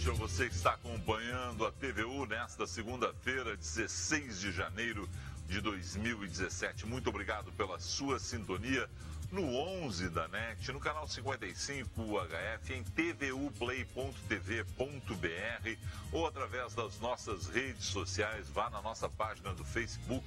noite a você que está acompanhando a TVU nesta segunda-feira, 16 de janeiro de 2017. Muito obrigado pela sua sintonia no 11 da NET, no canal 55 UHF, em tvuplay.tv.br ou através das nossas redes sociais. Vá na nossa página do Facebook,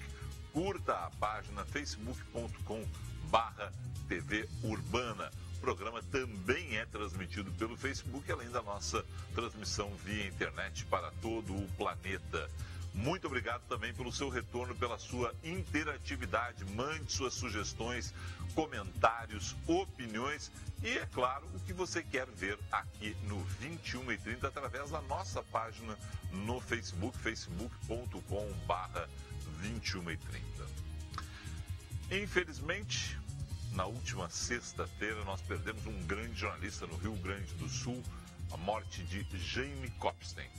curta a página facebook.com/TV Urbana. O programa também é transmitido pelo Facebook, além da nossa transmissão via internet para todo o planeta. Muito obrigado também pelo seu retorno, pela sua interatividade. Mande suas sugestões, comentários, opiniões e, é claro, o que você quer ver aqui no 21h30 através da nossa página no Facebook, facebook.com/21h30. Infelizmente, na última sexta-feira, nós perdemos um grande jornalista no Rio Grande do Sul, a morte de Jaime Kopstein.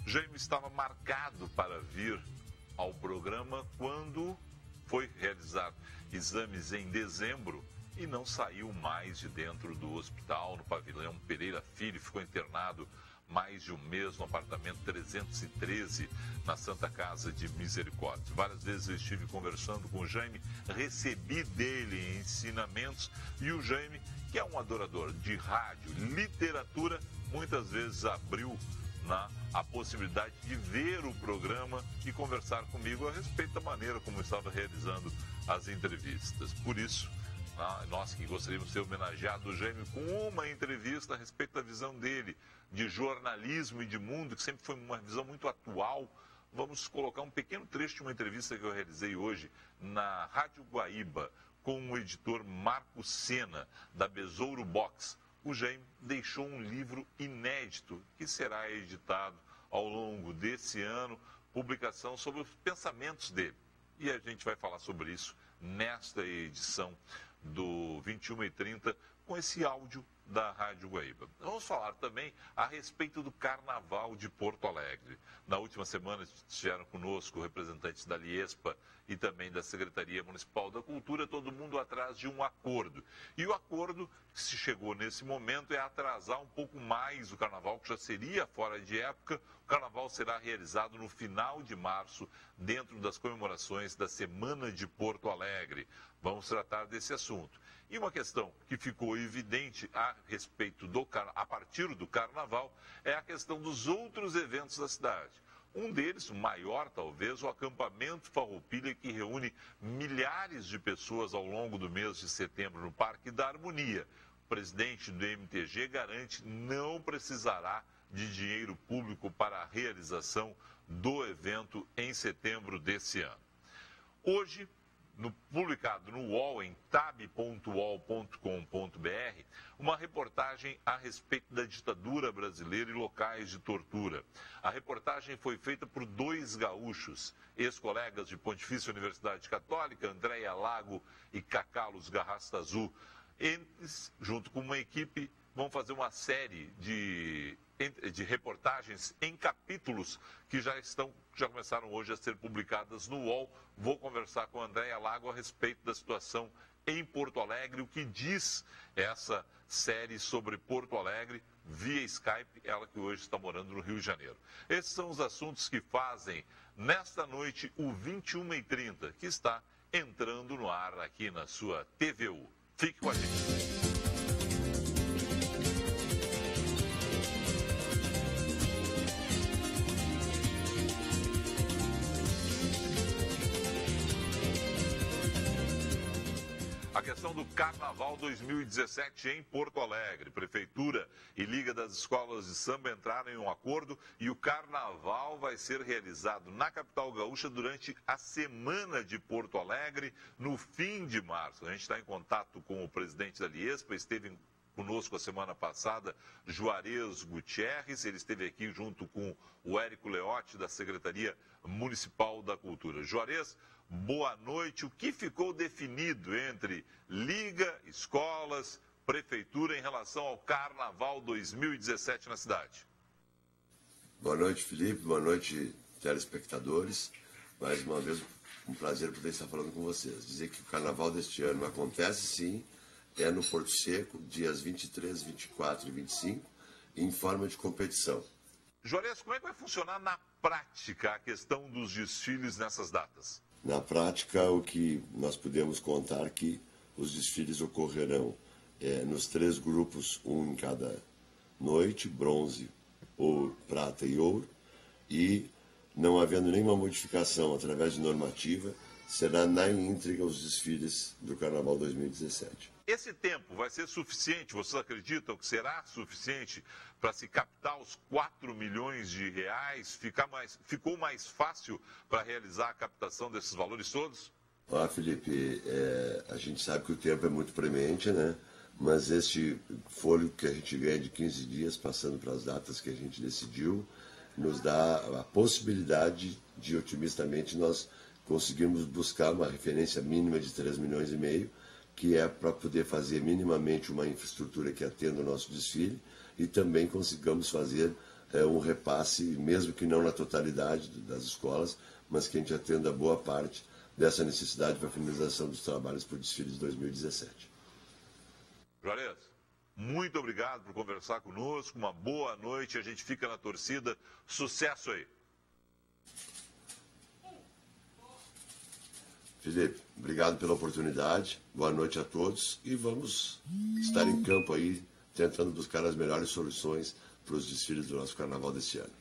Jaime estava marcado para vir ao programa quando foi realizar exames em dezembro e não saiu mais de dentro do hospital, no pavilhão Pereira Filho, ficou internado mais de um mês no apartamento 313, na Santa Casa de Misericórdia. Várias vezes eu estive conversando com o Jaime, recebi dele ensinamentos e o Jaime, que é um adorador de rádio, literatura, muitas vezes abriu a possibilidade de ver o programa e conversar comigo a respeito da maneira como estava realizando as entrevistas. Por isso, nós que gostaríamos de ser homenageado o Jaime com uma entrevista a respeito da visão dele de jornalismo e de mundo, que sempre foi uma visão muito atual. Vamos colocar um pequeno trecho de uma entrevista que eu realizei hoje na Rádio Guaíba com o editor Marco Sena, da Besouro Box. O Jaime deixou um livro inédito que será editado ao longo desse ano, publicação sobre os pensamentos dele. E a gente vai falar sobre isso nesta edição do 21h30 com esse áudio da Rádio Guaíba. Vamos falar também a respeito do Carnaval de Porto Alegre. Na última semana estiveram conosco representantes da Liespa e também da Secretaria Municipal da Cultura, todo mundo atrás de um acordo. E o acordo que se chegou nesse momento é atrasar um pouco mais o Carnaval, que já seria fora de época. O Carnaval será realizado no final de março, dentro das comemorações da Semana de Porto Alegre. Vamos tratar desse assunto. E uma questão que ficou evidente a partir do Carnaval é a questão dos outros eventos da cidade. Um deles, o maior talvez, o acampamento Farroupilha, que reúne milhares de pessoas ao longo do mês de setembro no Parque da Harmonia. O presidente do MTG garante que não precisará de dinheiro público para a realização do evento em setembro desse ano. Hoje, publicado no UOL, em tab.uol.com.br, uma reportagem a respeito da ditadura brasileira e locais de tortura. A reportagem foi feita por dois gaúchos, ex-colegas de Pontifícia Universidade Católica, Andréia Lago e Cacalos Garrastazu. Eles, junto com uma equipe, vão fazer uma série de reportagens em capítulos que já começaram hoje a ser publicadas no UOL. Vou conversar com a Andréia Lago a respeito da situação em Porto Alegre, o que diz essa série sobre Porto Alegre via Skype, ela que hoje está morando no Rio de Janeiro. Esses são os assuntos que fazem nesta noite o 21h30, que está entrando no ar aqui na sua TVU. Fique com a gente. A questão do Carnaval 2017 em Porto Alegre. Prefeitura e Liga das Escolas de Samba entraram em um acordo e o Carnaval vai ser realizado na capital gaúcha durante a Semana de Porto Alegre, no fim de março. A gente está em contato com o presidente da Liespa, esteve conosco a semana passada, Juarez Gutierrez. Ele esteve aqui junto com o Érico Leotti, da Secretaria Municipal da Cultura. Juarez, boa noite. O que ficou definido entre Liga, escolas, Prefeitura em relação ao Carnaval 2017 na cidade? Boa noite, Felipe. Boa noite, telespectadores. Mais uma vez, um prazer poder estar falando com vocês. Dizer que o Carnaval deste ano acontece, sim, é no Porto Seco, dias 23, 24 e 25, em forma de competição. Juarez, como é que vai funcionar na prática a questão dos desfiles nessas datas? Na prática, o que nós podemos contar que os desfiles ocorrerão nos 3 grupos, um em cada noite, bronze, ouro, prata e ouro, e não havendo nenhuma modificação através de normativa, será na íntegra os desfiles do Carnaval 2017. Esse tempo vai ser suficiente, vocês acreditam que será suficiente para se captar os 4 milhões de reais? Ficou mais fácil para realizar a captação desses valores todos? Felipe, a gente sabe que o tempo é muito premente, né? Mas este fôlego que a gente ganha de 15 dias, passando para as datas que a gente decidiu, nos dá a possibilidade de, otimistamente, nós conseguirmos buscar uma referência mínima de 3 milhões e meio, que é para poder fazer minimamente uma infraestrutura que atenda o nosso desfile e também consigamos fazer um repasse, mesmo que não na totalidade das escolas, mas que a gente atenda boa parte dessa necessidade para a finalização dos trabalhos para o desfile de 2017. Juarez, muito obrigado por conversar conosco, uma boa noite, a gente fica na torcida, sucesso aí. Felipe, obrigado pela oportunidade, boa noite a todos e vamos estar em campo aí, tentando buscar as melhores soluções para os desfiles do nosso Carnaval desse ano.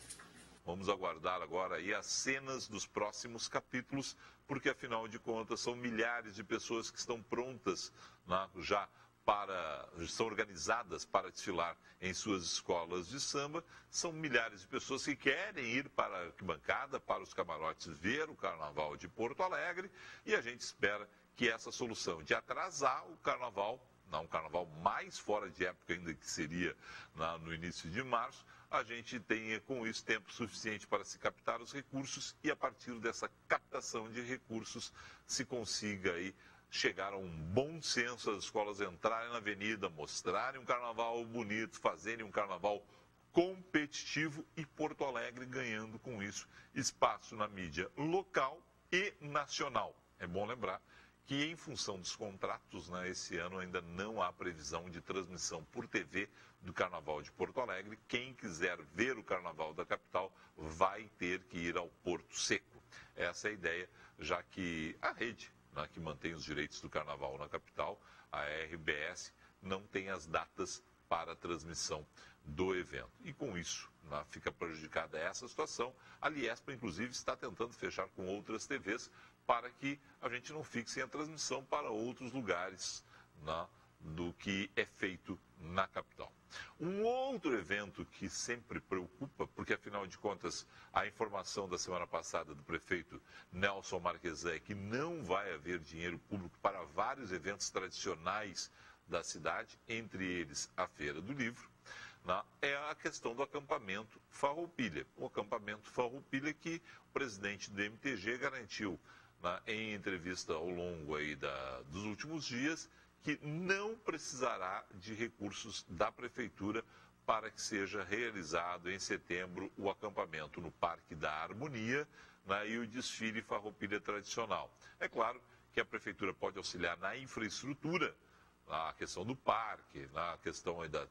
Vamos aguardar agora aí as cenas dos próximos capítulos, porque afinal de contas são milhares de pessoas que estão prontas, né, são organizadas para desfilar em suas escolas de samba. São milhares de pessoas que querem ir para a arquibancada, para os camarotes, ver o Carnaval de Porto Alegre. E a gente espera que essa solução de atrasar o Carnaval, um Carnaval mais fora de época ainda, que seria no início de março, a gente tenha com isso tempo suficiente para se captar os recursos e a partir dessa captação de recursos se consiga aí chegar a um bom senso, as escolas entrarem na avenida, mostrarem um carnaval bonito, fazerem um carnaval competitivo e Porto Alegre ganhando com isso espaço na mídia local e nacional. É bom lembrar que em função dos contratos, esse ano ainda não há previsão de transmissão por TV do Carnaval de Porto Alegre. Quem quiser ver o Carnaval da capital vai ter que ir ao Porto Seco. Essa é a ideia, já que a rede que mantém os direitos do Carnaval na capital, a RBS, não tem as datas para a transmissão do evento. E com isso, fica prejudicada essa situação. A Liespa, inclusive, está tentando fechar com outras TVs para que a gente não fique sem a transmissão para outros lugares do que é feito na capital. Um outro evento que sempre preocupa, porque afinal de contas a informação da semana passada do prefeito Nelson Marquezan é que não vai haver dinheiro público para vários eventos tradicionais da cidade, entre eles a Feira do Livro, é a questão do acampamento Farroupilha. O acampamento Farroupilha que o presidente do MTG garantiu em entrevista ao longo aí dos últimos dias, que não precisará de recursos da Prefeitura para que seja realizado em setembro o acampamento no Parque da Harmonia e o desfile Farroupilha tradicional. É claro que a Prefeitura pode auxiliar na infraestrutura, na questão do parque, na questão aí da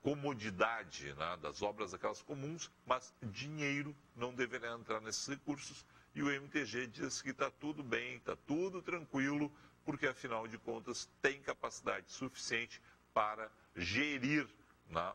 comodidade, das obras aquelas comuns, mas dinheiro não deverá entrar nesses recursos. E o MTG diz que está tudo bem, está tudo tranquilo, porque afinal de contas tem capacidade suficiente para gerir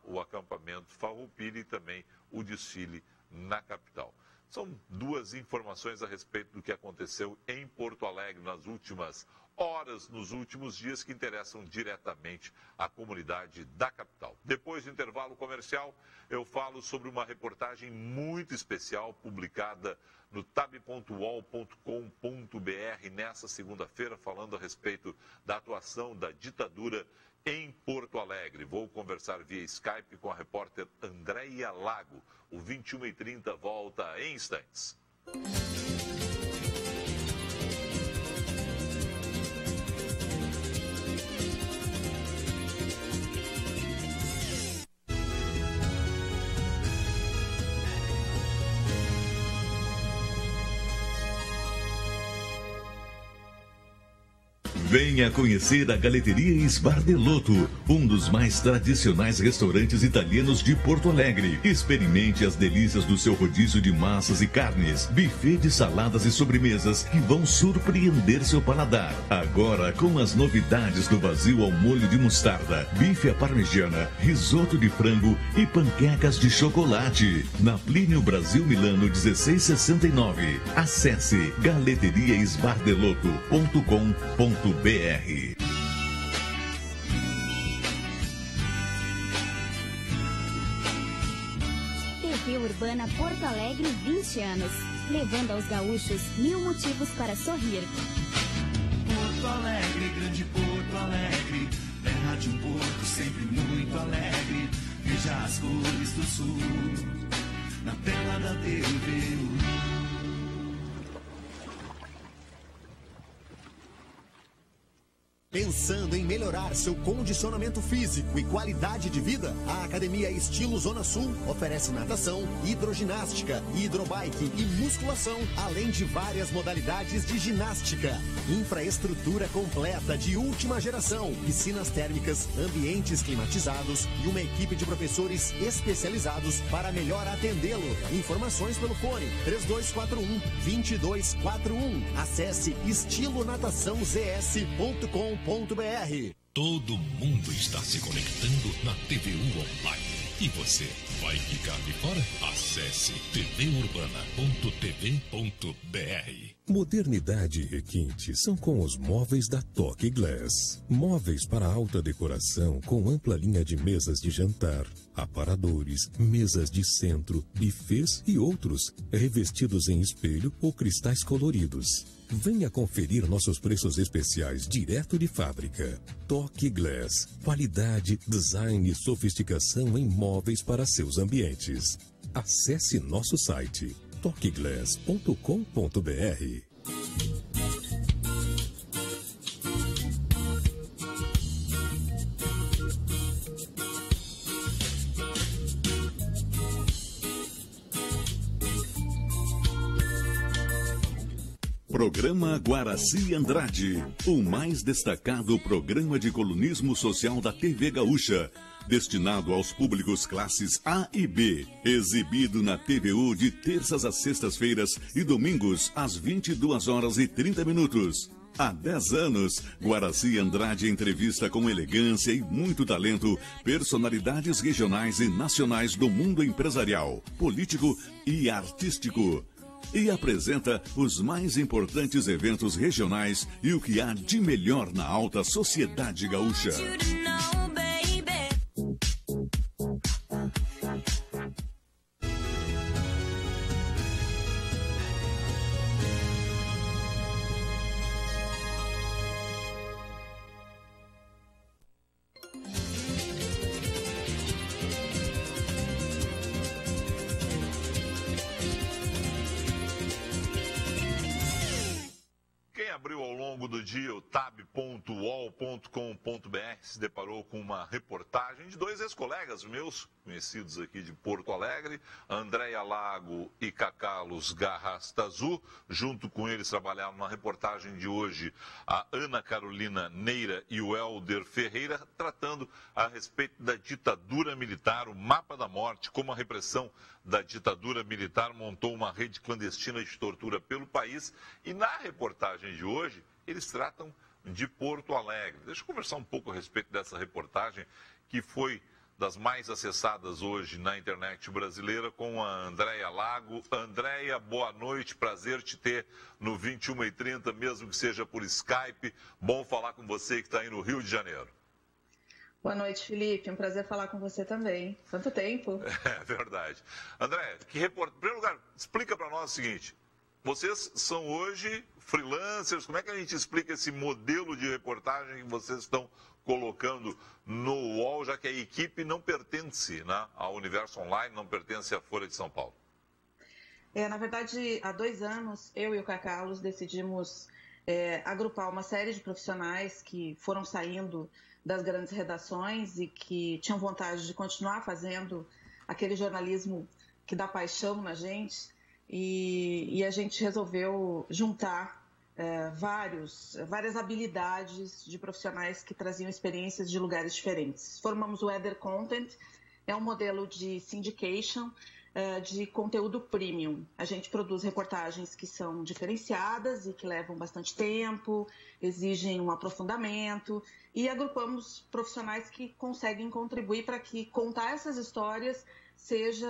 o acampamento Farroupilha e também o desfile na capital. São duas informações a respeito do que aconteceu em Porto Alegre nas últimas horas, nos últimos dias, que interessam diretamente a comunidade da capital. Depois do intervalo comercial, eu falo sobre uma reportagem muito especial publicada no tab.uol.com.br nessa segunda-feira, falando a respeito da atuação da ditadura em Porto Alegre. Vou conversar via Skype com a repórter Andréia Lago. O 21h30 volta em instantes. Venha conhecer a Galeteria Sbardelotto, um dos mais tradicionais restaurantes italianos de Porto Alegre. Experimente as delícias do seu rodízio de massas e carnes, buffet de saladas e sobremesas que vão surpreender seu paladar. Agora com as novidades do vazio ao molho de mostarda, bife à parmegiana, risoto de frango e panquecas de chocolate. Na Plínio Brasil Milano 1669. Acesse galeteriaesbardelotto.com.br. TV Urbana Porto Alegre 20 anos, levando aos gaúchos 1000 motivos para sorrir. Porto Alegre, grande Porto Alegre, terra de um porto sempre muito alegre. Veja as cores do sul na tela da TV. Pensando em melhorar seu condicionamento físico e qualidade de vida? A Academia Estilo Zona Sul oferece natação, hidroginástica, hidrobike e musculação, além de várias modalidades de ginástica. Infraestrutura completa de última geração, piscinas térmicas, ambientes climatizados e uma equipe de professores especializados para melhor atendê-lo. Informações pelo fone 3241-2241. Acesse estilonataçãozs.com.br. Todo mundo está se conectando na TVU Online. E você vai ficar de fora? Acesse tvurbana.tv.br. Modernidade e requinte são com os móveis da Toque Glass. Móveis para alta decoração com ampla linha de mesas de jantar, aparadores, mesas de centro, buffets e outros, revestidos em espelho ou cristais coloridos. Venha conferir nossos preços especiais direto de fábrica. Toque Glass. Qualidade, design e sofisticação em móveis para seus ambientes. Acesse nosso site toqueglass.com.br. Programa Guaraci Andrade, o mais destacado programa de colunismo social da TV Gaúcha, destinado aos públicos classes A e B, exibido na TVU de terças às sextas-feiras e domingos às 22h30. Há 10 anos, Guaraci Andrade entrevista com elegância e muito talento personalidades regionais e nacionais do mundo empresarial, político e artístico. E apresenta os mais importantes eventos regionais e o que há de melhor na alta sociedade gaúcha. Do dia, o tab.uol.com.br se deparou com uma reportagem de dois ex-colegas meus, conhecidos aqui de Porto Alegre, Andréia Lago e Cacalos Garrastazu. Junto com eles trabalharam na reportagem de hoje a Ana Carolina Neira e o Helder Ferreira, tratando a respeito da ditadura militar, o mapa da morte, como a repressão da ditadura militar montou uma rede clandestina de tortura pelo país. E na reportagem de hoje, eles tratam de Porto Alegre. Deixa eu conversar um pouco a respeito dessa reportagem, que foi das mais acessadas hoje na internet brasileira, com a Andréia Lago. Andréia, boa noite, prazer te ter no 21h30, mesmo que seja por Skype. Bom falar com você que está aí no Rio de Janeiro. Boa noite, Felipe. Um prazer falar com você também. Tanto tempo. É verdade. Andréia, em primeiro lugar, explica para nós o seguinte. Vocês são hoje freelancers, como é que a gente explica esse modelo de reportagem que vocês estão colocando no UOL, já que a equipe não pertence, né, ao Universo Online, não pertence à Folha de São Paulo? Na verdade, há 2 anos, eu e o Cacalos decidimos agrupar uma série de profissionais que foram saindo das grandes redações e que tinham vontade de continuar fazendo aquele jornalismo que dá paixão na gente. E a gente resolveu juntar várias habilidades de profissionais que traziam experiências de lugares diferentes. Formamos o Weather Content, é um modelo de syndication, de conteúdo premium. A gente produz reportagens que são diferenciadas e que levam bastante tempo, exigem um aprofundamento, e agrupamos profissionais que conseguem contribuir para que contar essas histórias seja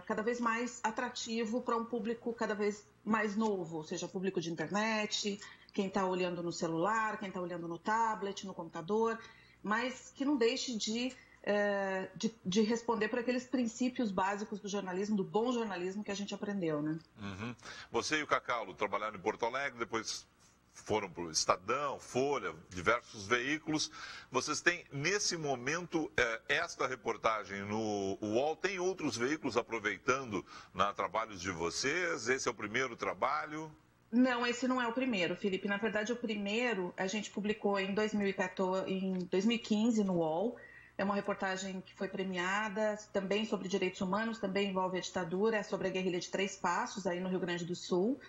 cada vez mais atrativo para um público cada vez mais novo, ou seja, público de internet, quem está olhando no celular, quem está olhando no tablet, no computador, mas que não deixe de responder por aqueles princípios básicos do jornalismo, do bom jornalismo que a gente aprendeu, né? Uhum. Você e o Cacalo trabalharam em Porto Alegre, depois foram para o Estadão, Folha, diversos veículos. Vocês têm, nesse momento, esta reportagem no UOL. Tem outros veículos aproveitando trabalhos de vocês? Esse é o primeiro trabalho? Não, esse não é o primeiro, Felipe. Na verdade, o primeiro a gente publicou em 2015 no UOL. É uma reportagem que foi premiada, também sobre direitos humanos, também envolve a ditadura, é sobre a guerrilha de Três Passos, aí no Rio Grande do Sul.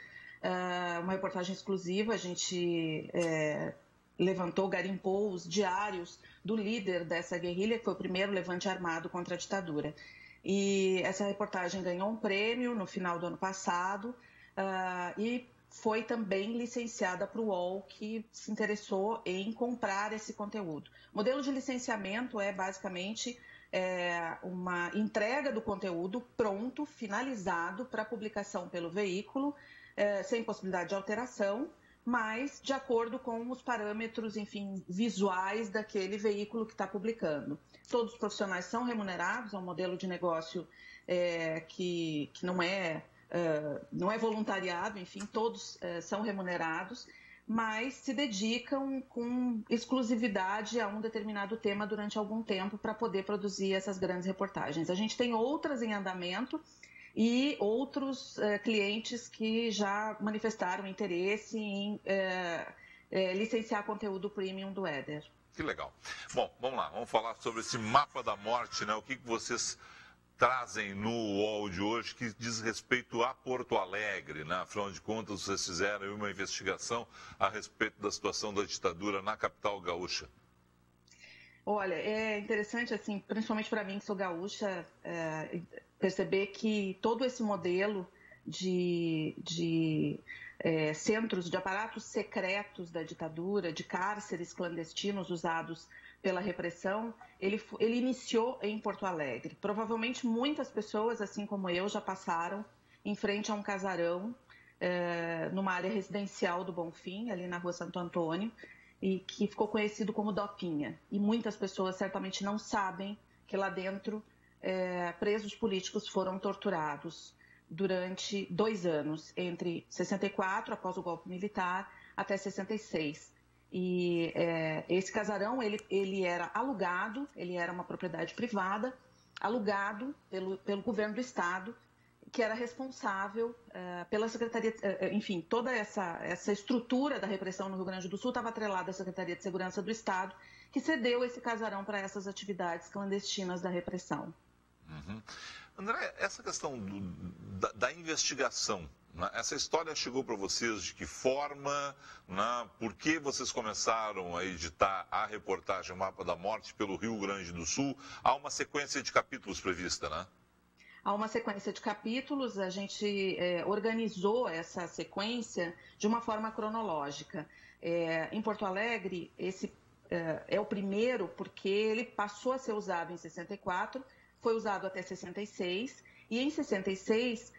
Uma reportagem exclusiva, a gente garimpou os diários do líder dessa guerrilha, que foi o primeiro levante armado contra a ditadura. E essa reportagem ganhou um prêmio no final do ano passado e foi também licenciada para o UOL, que se interessou em comprar esse conteúdo. O modelo de licenciamento é basicamente uma entrega do conteúdo pronto, finalizado para publicação pelo veículo, sem possibilidade de alteração, mas de acordo com os parâmetros, enfim, visuais daquele veículo que está publicando. Todos os profissionais são remunerados, é um modelo de negócio que não é voluntariado, enfim, todos são remunerados, mas se dedicam com exclusividade a um determinado tema durante algum tempo para poder produzir essas grandes reportagens. A gente tem outras em andamento e outros clientes que já manifestaram interesse em licenciar conteúdo premium do Éder. Que legal. Bom, vamos lá, vamos falar sobre esse mapa da morte, né? O que vocês trazem no UOL de hoje que diz respeito a Porto Alegre, né? Afinal de contas, vocês fizeram uma investigação a respeito da situação da ditadura na capital gaúcha. Olha, é interessante, assim, principalmente para mim que sou gaúcha, perceber que todo esse modelo de centros, de aparatos secretos da ditadura, de cárceres clandestinos usados pela repressão, ele iniciou em Porto Alegre. Provavelmente muitas pessoas, assim como eu, já passaram em frente a um casarão, numa área residencial do Bonfim, ali na rua Santo Antônio, e que ficou conhecido como Dopinha. E muitas pessoas certamente não sabem que lá dentro presos políticos foram torturados durante 2 anos, entre 64, após o golpe militar, até 66. E esse casarão, ele era alugado, ele era uma propriedade privada, alugado pelo governo do Estado, que era responsável pela Secretaria, enfim, toda essa estrutura da repressão no Rio Grande do Sul estava atrelada à Secretaria de Segurança do Estado, que cedeu esse casarão para essas atividades clandestinas da repressão. Uhum. André, essa questão da investigação, né? Essa história chegou para vocês de que forma, né? Por que vocês começaram a editar a reportagem Mapa da Morte pelo Rio Grande do Sul? Há uma sequência de capítulos prevista, né? Há uma sequência de capítulos, a gente organizou essa sequência de uma forma cronológica. Em Porto Alegre, esse é o primeiro porque ele passou a ser usado em 64, foi usado até 66, e em 66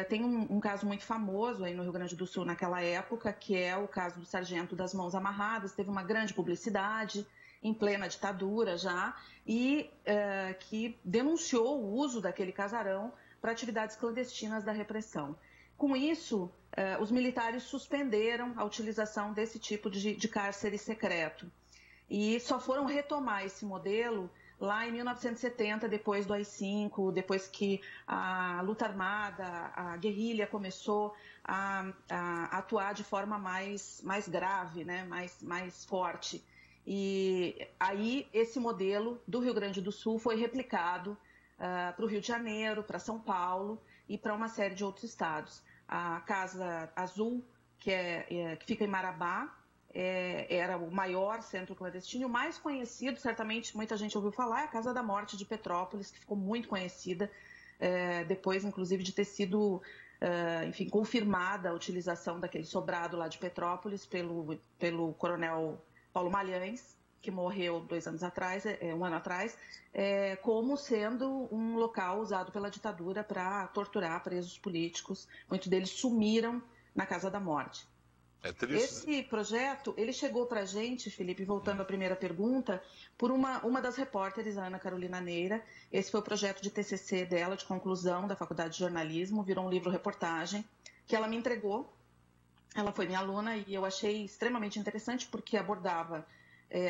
tem um caso muito famoso aí no Rio Grande do Sul naquela época, que é o caso do Sargento das Mãos Amarradas, teve uma grande publicidade em plena ditadura já, e que denunciou o uso daquele casarão para atividades clandestinas da repressão. Com isso, os militares suspenderam a utilização desse tipo de cárcere secreto e só foram retomar esse modelo lá em 1970, depois do AI-5, depois que a luta armada, a guerrilha começou a atuar de forma mais grave, né? mais forte. E aí esse modelo do Rio Grande do Sul foi replicado para o Rio de Janeiro, para São Paulo e para uma série de outros estados. A Casa Azul, que fica em Marabá. Era o maior centro clandestino, e o mais conhecido, certamente muita gente ouviu falar, é a Casa da Morte de Petrópolis, que ficou muito conhecida, depois, inclusive, de ter sido, enfim, confirmada a utilização daquele sobrado lá de Petrópolis pelo coronel Paulo Malhães, que morreu 2 anos atrás, um ano atrás, como sendo um local usado pela ditadura para torturar presos políticos. Muitos deles sumiram na Casa da Morte. É triste. Esse projeto, ele chegou para a gente, Felipe, voltando à primeira pergunta, por uma das repórteres, a Ana Carolina Neira. Esse foi o projeto de TCC dela, de conclusão da Faculdade de Jornalismo, virou um livro-reportagem, que ela me entregou. Ela foi minha aluna e eu achei extremamente interessante porque abordava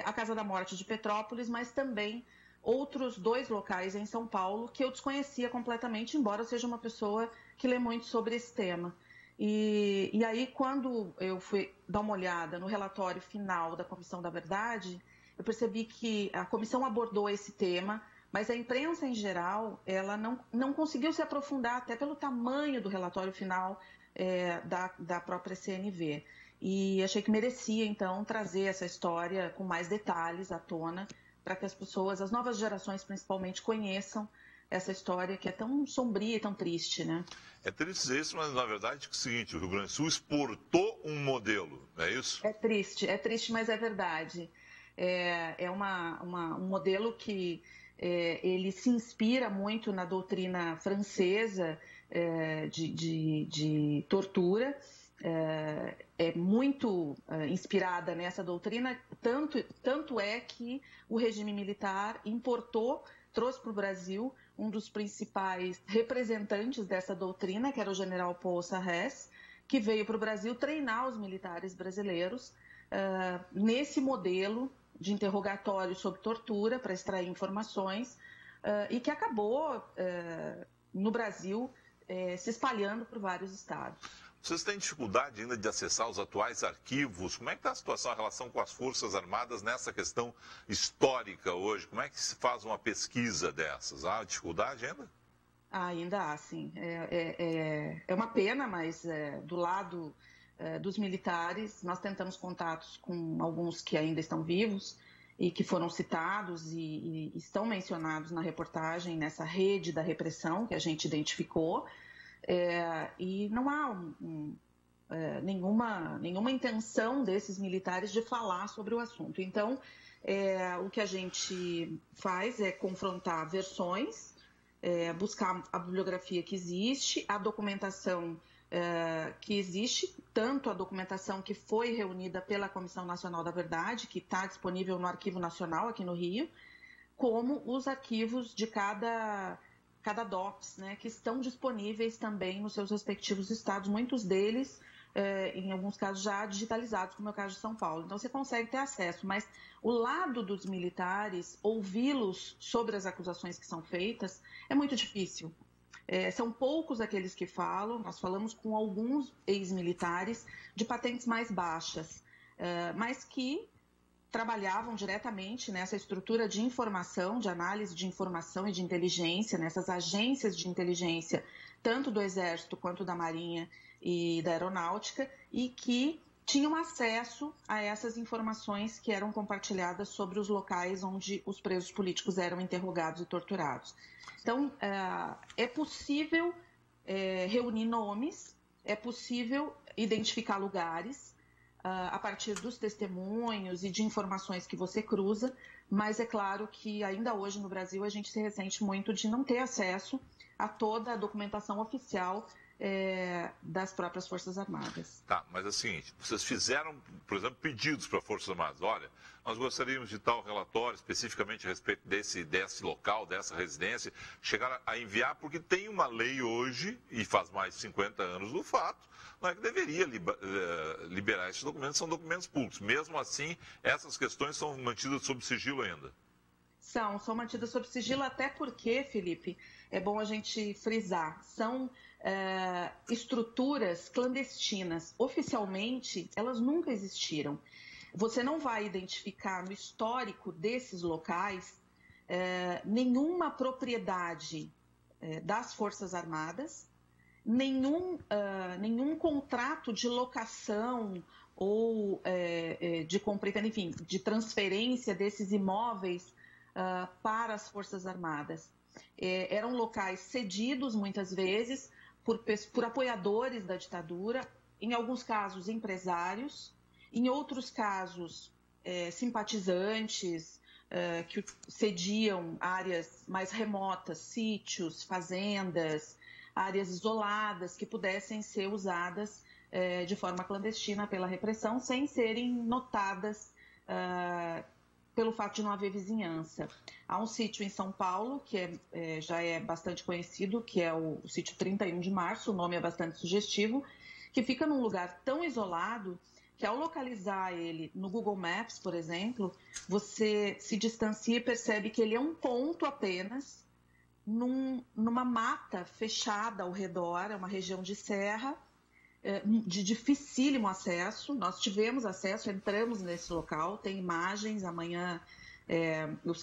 a Casa da Morte de Petrópolis, mas também outros 2 locais em São Paulo que eu desconhecia completamente, embora eu seja uma pessoa que lê muito sobre esse tema. E aí, quando eu fui dar uma olhada no relatório final da Comissão da Verdade, eu percebi que a comissão abordou esse tema, mas a imprensa em geral, ela não conseguiu se aprofundar, até pelo tamanho do relatório final da própria CNV. E achei que merecia, então, trazer essa história com mais detalhes à tona, para que as pessoas, as novas gerações principalmente, conheçam essa história que é tão sombria e tão triste, né? É triste dizer isso, mas na verdade é o seguinte, o Rio Grande do Sul exportou um modelo, não é isso? É triste, mas é verdade. É um modelo que ele se inspira muito na doutrina francesa de tortura, é muito inspirada nessa doutrina, tanto é que o regime militar trouxe para o Brasil um dos principais representantes dessa doutrina, que era o general Paul Sarrès, que veio para o Brasil treinar os militares brasileiros nesse modelo de interrogatório sob tortura para extrair informações e que acabou no Brasil se espalhando por vários estados. Vocês têm dificuldade ainda de acessar os atuais arquivos? Como é que está a situação, a relação com as Forças Armadas nessa questão histórica hoje? Como é que se faz uma pesquisa dessas? Há dificuldade ainda? Ainda há, sim. É uma pena, mas do lado dos militares, nós tentamos contatos com alguns que ainda estão vivos e que foram citados e estão mencionados na reportagem, nessa rede da repressão que a gente identificou. E não há nenhuma intenção desses militares de falar sobre o assunto. Então, o que a gente faz é confrontar versões, buscar a bibliografia que existe, a documentação que existe, tanto a documentação que foi reunida pela Comissão Nacional da Verdade, que está disponível no Arquivo Nacional aqui no Rio, como os arquivos de cada DOPS, né, que estão disponíveis também nos seus respectivos estados, muitos deles, em alguns casos, já digitalizados, como é o caso de São Paulo. Então, você consegue ter acesso, mas o lado dos militares, ouvi-los sobre as acusações que são feitas, é muito difícil. São poucos aqueles que falam, nós falamos com alguns ex-militares de patentes mais baixas, mas que trabalhavam diretamente nessa estrutura de informação, de análise de informação e de inteligência, nessas agências de inteligência, tanto do Exército quanto da Marinha e da Aeronáutica, e que tinham acesso a essas informações que eram compartilhadas sobre os locais onde os presos políticos eram interrogados e torturados. Então, é possível reunir nomes, é possível identificar lugares, a partir dos testemunhos e de informações que você cruza, mas é claro que ainda hoje no Brasil a gente se ressente muito de não ter acesso a toda a documentação oficial das próprias Forças Armadas. Tá, mas é o seguinte, vocês fizeram, por exemplo, pedidos para as Forças Armadas. Olha, nós gostaríamos de tal relatório especificamente a respeito desse local, dessa residência, chegar a enviar, porque tem uma lei hoje, e faz mais de 50 anos do fato, não é que deveria liberar esses documentos, são documentos públicos. Mesmo assim, essas questões são mantidas sob sigilo ainda. São mantidas sob sigilo, até porque, Felipe, é bom a gente frisar, são estruturas clandestinas. Oficialmente, elas nunca existiram. Você não vai identificar no histórico desses locais nenhuma propriedade das Forças Armadas nenhum contrato de locação ou de compra e venda, enfim, de transferência desses imóveis para as Forças Armadas. Eram locais cedidos, muitas vezes, por apoiadores da ditadura, em alguns casos empresários, em outros casos simpatizantes, que cediam áreas mais remotas, sítios, fazendas, áreas isoladas que pudessem ser usadas de forma clandestina pela repressão, sem serem notadas pelo fato de não haver vizinhança. Há um sítio em São Paulo, que já é bastante conhecido, que é o sítio 31 de Março, o nome é bastante sugestivo, que fica num lugar tão isolado que, ao localizar ele no Google Maps, por exemplo, você se distancia e percebe que ele é um ponto apenas numa mata fechada ao redor, é uma região de serra, de dificílimo acesso. Nós tivemos acesso, entramos nesse local, tem imagens, amanhã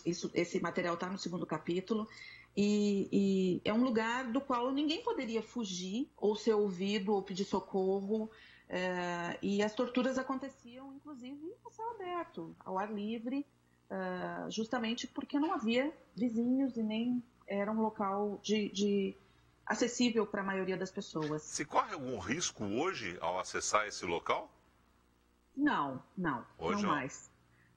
esse material está no 2º capítulo, e é um lugar do qual ninguém poderia fugir, ou ser ouvido, ou pedir socorro, e as torturas aconteciam, inclusive, a céu aberto, ao ar livre, justamente porque não havia vizinhos e nem era um local acessível para a maioria das pessoas. Se corre algum risco hoje ao acessar esse local? Não Hoje não mais.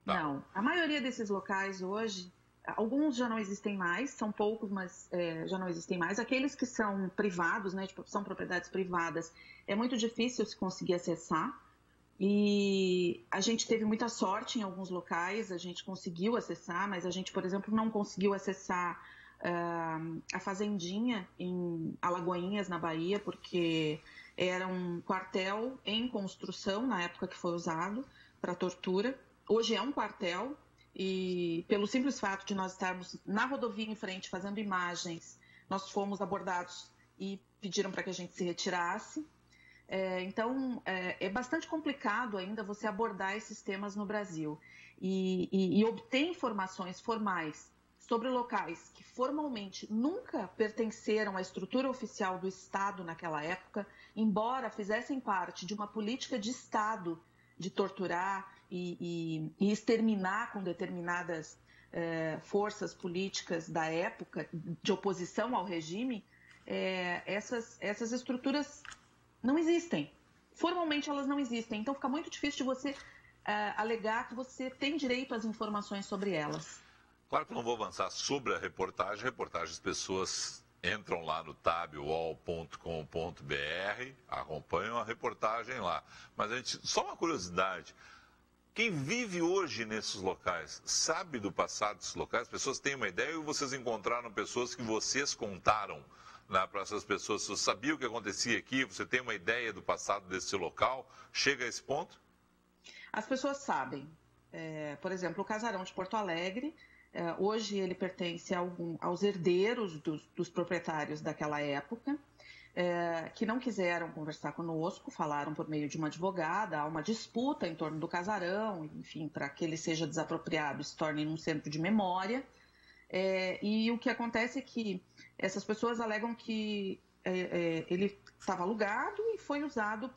Tá. Não. A maioria desses locais hoje, alguns já não existem mais, são poucos, mas já não existem mais. Aqueles que são privados, né, são propriedades privadas, é muito difícil se conseguir acessar. E a gente teve muita sorte em alguns locais, a gente conseguiu acessar, mas a gente, por exemplo, não conseguiu acessar a Fazendinha em Alagoinhas, na Bahia, porque era um quartel em construção na época que foi usado para tortura. Hoje é um quartel e, pelo simples fato de nós estarmos na rodovia em frente fazendo imagens, nós fomos abordados e pediram para que a gente se retirasse. Então, é bastante complicado ainda você abordar esses temas no Brasil e obter informações formais sobre locais que formalmente nunca pertenceram à estrutura oficial do Estado naquela época, embora fizessem parte de uma política de Estado de torturar e exterminar com determinadas forças políticas da época de oposição ao regime, essas estruturas não existem. Formalmente elas não existem, então fica muito difícil de você alegar que você tem direito às informações sobre elas. Claro que não vou avançar sobre a reportagem. As pessoas entram lá no tabwall.com.br, acompanham a reportagem lá. Mas só uma curiosidade, quem vive hoje nesses locais sabe do passado desses locais? As pessoas têm uma ideia ou vocês encontraram pessoas que vocês contaram para essas pessoas? Você sabia o que acontecia aqui? Você tem uma ideia do passado desse local? Chega a esse ponto? As pessoas sabem. Por exemplo, o Casarão de Porto Alegre, hoje ele pertence aos herdeiros dos proprietários daquela época, que não quiseram conversar conosco, falaram por meio de uma advogada, há uma disputa em torno do casarão, enfim, para que ele seja desapropriado e se torne um centro de memória. E o que acontece é que essas pessoas alegam que ele estava alugado e foi usado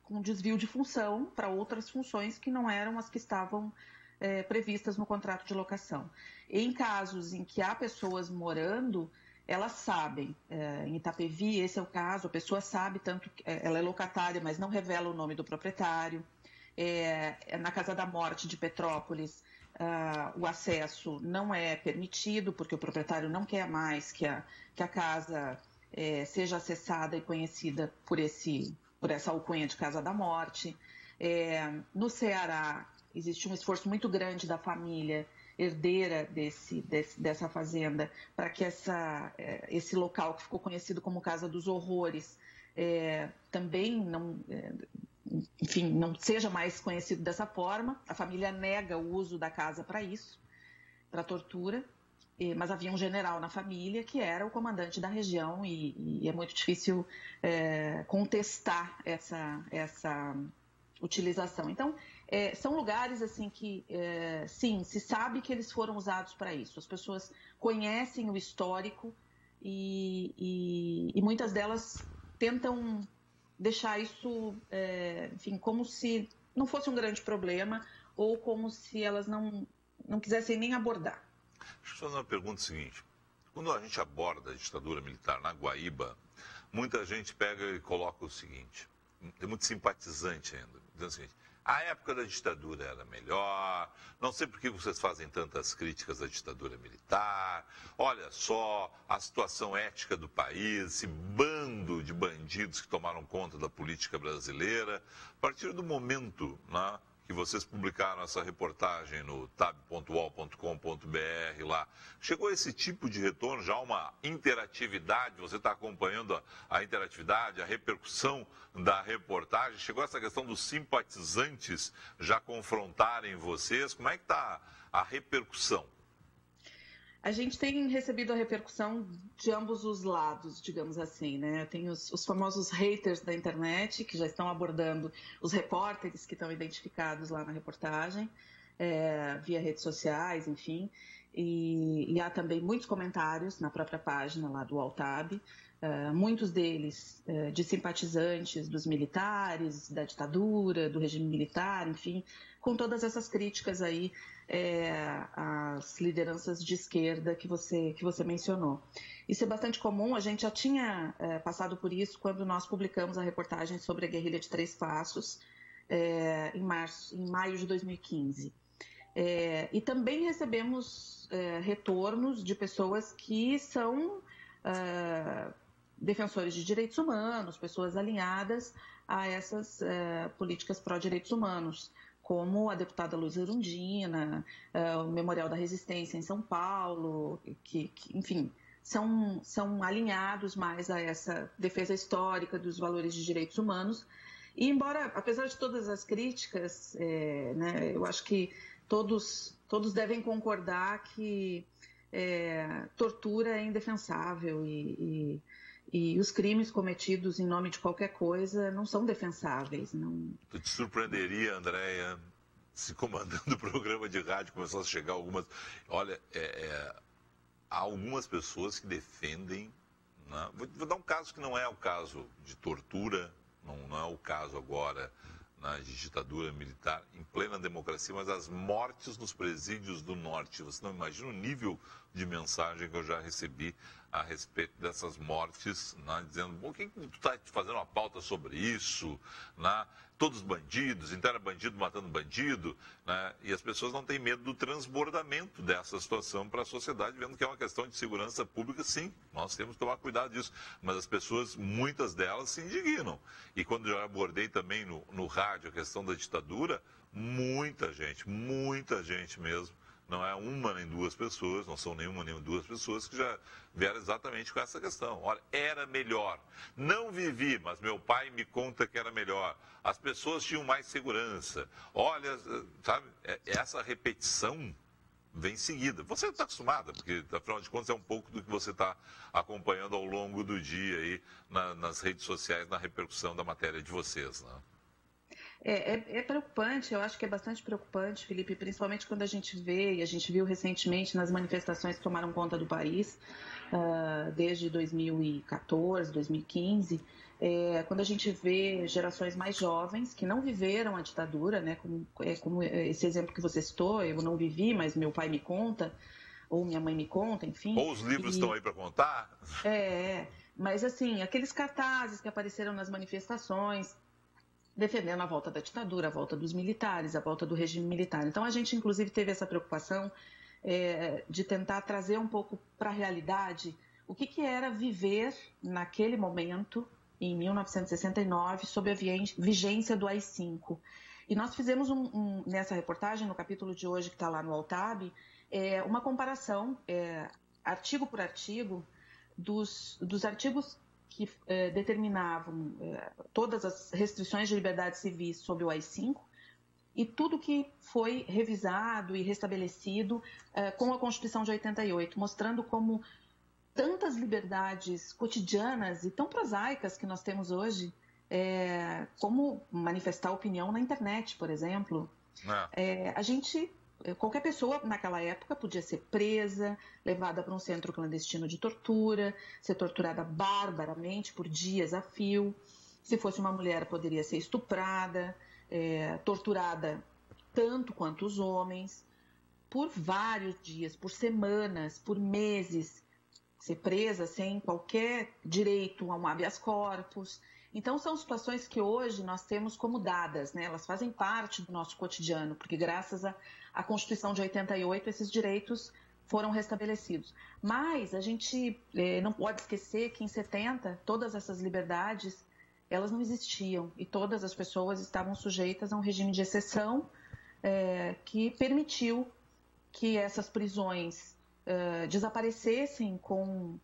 com desvio de função para outras funções que não eram as que estavam previstas no contrato de locação. Em casos em que há pessoas morando, elas sabem. Em Itapevi, esse é o caso, a pessoa sabe, tanto que ela é locatária, mas não revela o nome do proprietário. Na Casa da Morte de Petrópolis, o acesso não é permitido, porque o proprietário não quer mais que a casa seja acessada e conhecida por essa alcunha de Casa da Morte. No Ceará, existe um esforço muito grande da família herdeira dessa fazenda para que esse local que ficou conhecido como Casa dos Horrores também não seja mais conhecido dessa forma. A família nega o uso da casa para isso, para tortura, mas havia um general na família que era o comandante da região e é muito difícil contestar essa utilização. Então, são lugares assim que, sim, se sabe que eles foram usados para isso. As pessoas conhecem o histórico e muitas delas tentam deixar isso, enfim, como se não fosse um grande problema ou como se elas não quisessem nem abordar. Deixa eu fazer uma pergunta seguinte. Quando a gente aborda a ditadura militar na Guaíba, muita gente pega e coloca o seguinte, tem muito simpatizante ainda, dizendo o seguinte, a época da ditadura era melhor, não sei por que vocês fazem tantas críticas à ditadura militar, olha só a situação ética do país, esse bando de bandidos que tomaram conta da política brasileira. A partir do momento, né, que vocês publicaram essa reportagem no tab.uol.com.br lá, chegou esse tipo de retorno, já uma interatividade, você está acompanhando a interatividade, a repercussão da reportagem, chegou essa questão dos simpatizantes já confrontarem vocês, como é que está a repercussão? A gente tem recebido a repercussão de ambos os lados, digamos assim, né? Tem os famosos haters da internet, que já estão abordando os repórteres que estão identificados lá na reportagem, via redes sociais, enfim. E há também muitos comentários na própria página lá do Altab, muitos deles de simpatizantes dos militares, da ditadura, do regime militar, enfim, com todas essas críticas aí às lideranças de esquerda que você mencionou. Isso é bastante comum, a gente já tinha passado por isso quando nós publicamos a reportagem sobre a guerrilha de Três Passos em maio de 2015. E também recebemos retornos de pessoas que são defensores de direitos humanos, pessoas alinhadas a essas políticas pró-direitos humanos, como a deputada Luiz Erundina, o Memorial da Resistência em São Paulo, que enfim, são alinhados mais a essa defesa histórica dos valores de direitos humanos. E embora, apesar de todas as críticas, né, eu acho que todos devem concordar que tortura é indefensável e os crimes cometidos em nome de qualquer coisa não são defensáveis. Não... Tu te surpreenderia, Andréia, se comandando o programa de rádio começou a chegar algumas... Olha, há algumas pessoas que defendem... Né? Vou dar um caso que não é o caso de tortura, não é o caso agora, né, de ditadura militar em plena democracia, mas as mortes nos presídios do norte. Você não imagina o nível de mensagem que eu já recebi a respeito dessas mortes, né, dizendo, por que tu está fazendo uma pauta sobre isso? Né? Todos bandidos, então era bandido matando bandido, né? E as pessoas não têm medo do transbordamento dessa situação para a sociedade, vendo que é uma questão de segurança pública, sim, nós temos que tomar cuidado disso, mas as pessoas, muitas delas, se indignam. E quando eu abordei também no rádio a questão da ditadura, muita gente mesmo, não é uma nem duas pessoas, não são nenhuma nem duas pessoas que já vieram exatamente com essa questão. Olha, era melhor. Não vivi, mas meu pai me conta que era melhor. As pessoas tinham mais segurança. Olha, sabe, essa repetição vem seguida. Você está acostumada, porque, afinal de contas, é um pouco do que você está acompanhando ao longo do dia aí nas redes sociais, na repercussão da matéria de vocês, né? É preocupante, eu acho que é bastante preocupante, Felipe, principalmente quando a gente vê, e a gente viu recentemente nas manifestações que tomaram conta do país, desde 2014, 2015, quando a gente vê gerações mais jovens que não viveram a ditadura, né, como esse exemplo que você citou, eu não vivi, mas meu pai me conta, ou minha mãe me conta, enfim. Ou os livros estão aí para contar? Mas assim, aqueles cartazes que apareceram nas manifestações, defendendo a volta da ditadura, a volta dos militares, a volta do regime militar. Então, a gente, inclusive, teve essa preocupação de tentar trazer um pouco para a realidade o que era viver naquele momento, em 1969, sob a vigência do AI-5. E nós fizemos, nessa reportagem, no capítulo de hoje, que está lá no Altab, uma comparação, artigo por artigo, dos artigos que determinavam todas as restrições de liberdades civis sob o AI-5 e tudo que foi revisado e restabelecido com a Constituição de 88, mostrando como tantas liberdades cotidianas e tão prosaicas que nós temos hoje, como manifestar opinião na internet, por exemplo, a gente qualquer pessoa naquela época podia ser presa, levada para um centro clandestino de tortura, ser torturada barbaramente por dias a fio. Se fosse uma mulher, poderia ser estuprada, torturada tanto quanto os homens, por vários dias, por semanas, por meses, ser presa sem qualquer direito a um habeas corpus. Então, são situações que hoje nós temos como dadas, né? Elas fazem parte do nosso cotidiano, porque graças à Constituição de 88, esses direitos foram restabelecidos. Mas a gente não pode esquecer que em 70, todas essas liberdades, elas não existiam e todas as pessoas estavam sujeitas a um regime de exceção que permitiu que essas prisões desaparecessem com